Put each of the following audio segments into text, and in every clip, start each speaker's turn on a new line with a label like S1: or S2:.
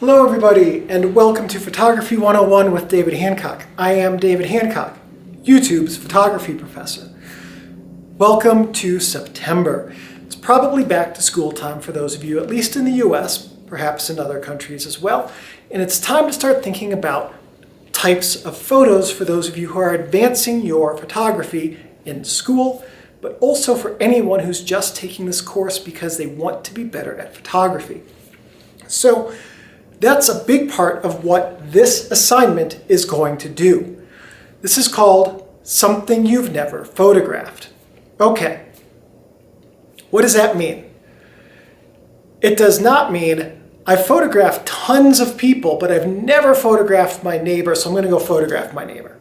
S1: Hello everybody, and welcome to Photography 101 with David Hancock. I am David Hancock, YouTube's photography professor. Welcome to September. It's probably back to school time for those of you, at least in the US, perhaps in other countries as well. And it's time to start thinking about types of photos for those of you who are advancing your photography in school, but also for anyone who's just taking this course because they want to be better at photography. So that's a big part of what this assignment is going to do. This is called Something You've Never Photographed. Okay, what does that mean? It does not mean I've photographed tons of people, but I've never photographed my neighbor, so I'm going to go photograph my neighbor.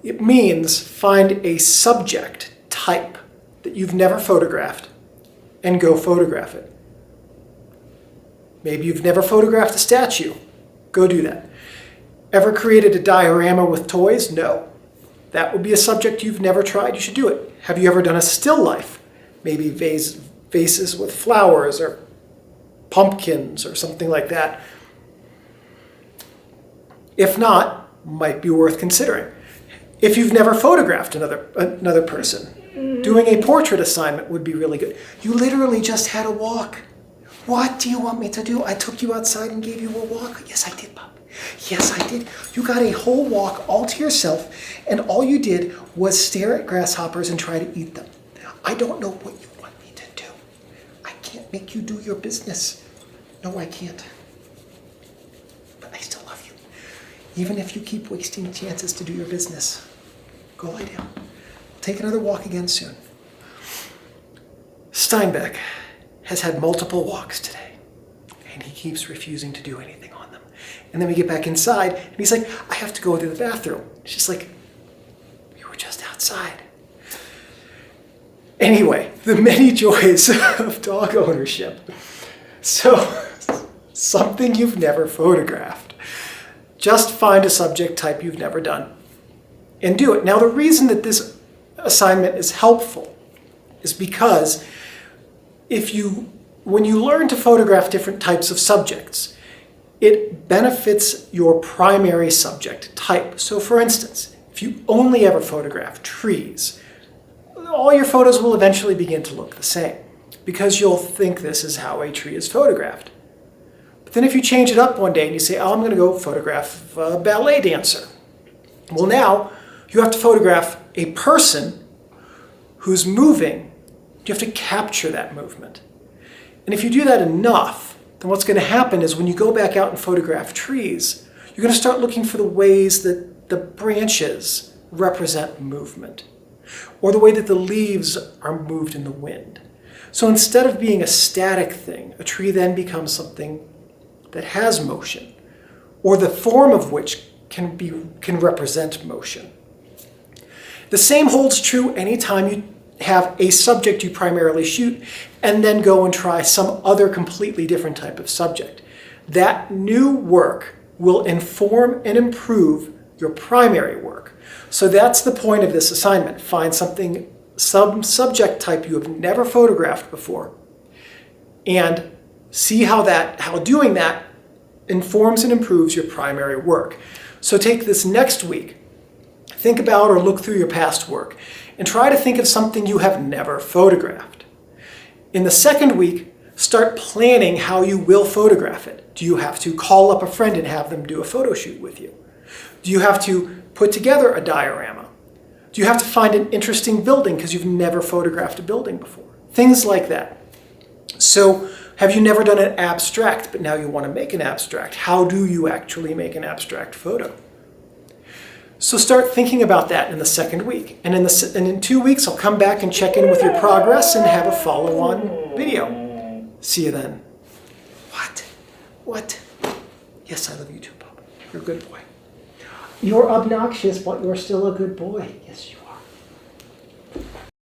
S1: It means find a subject type that you've never photographed and go photograph it. Maybe you've never photographed a statue. Go do that. Ever created a diorama with toys? No. That would be a subject you've never tried. You should do it. Have you ever done a still life? Maybe vases with flowers or pumpkins or something like that. If not, might be worth considering. If you've never photographed another person, doing a portrait assignment would be really good. You literally just had a walk. What do you want me to do? I took you outside and gave you a walk. Yes, I did, Bob. Yes, I did. You got a whole walk all to yourself, and all you did was stare at grasshoppers and try to eat them. I don't know what you want me to do. I can't make you do your business. No, I can't. But I still love you. Even if you keep wasting chances to do your business. Go lie down. We'll take another walk again soon. Steinbeck has had multiple walks today, and he keeps refusing to do anything on them. And then we get back inside, and he's like, I have to go to the bathroom. She's like, you were just outside. Anyway, the many joys of dog ownership. So, something you've never photographed. Just find a subject type you've never done and do it. Now, the reason that this assignment is helpful is because when you learn to photograph different types of subjects, it benefits your primary subject type. So for instance, if you only ever photograph trees, all your photos will eventually begin to look the same because you'll think this is how a tree is photographed. But then if you change it up one day and you say, oh, I'm going to go photograph a ballet dancer. Well, now you have to photograph a person who's moving. You have to capture that movement. And if you do that enough, then what's going to happen is when you go back out and photograph trees, you're going to start looking for the ways that the branches represent movement, or the way that the leaves are moved in the wind. So instead of being a static thing, a tree then becomes something that has motion, or the form of which can represent motion. The same holds true anytime you have a subject you primarily shoot and then go and try some other completely different type of subject. That new work will inform and improve your primary work. So that's the point of this assignment. Find some subject type you have never photographed before and see how doing that informs and improves your primary work. So take this next week, think about or look through your past work, and try to think of something you have never photographed. In the second week, start planning how you will photograph it. Do you have to call up a friend and have them do a photo shoot with you? Do you have to put together a diorama? Do you have to find an interesting building because you've never photographed a building before? Things like that. So, have you never done an abstract, but now you want to make an abstract? How do you actually make an abstract photo? So start thinking about that in the second week. And in 2 weeks, I'll come back and check in with your progress and have a follow-on video. See you then. What? Yes, I love you too, Bob. You're a good boy. You're obnoxious, but you're still a good boy. Yes, you are.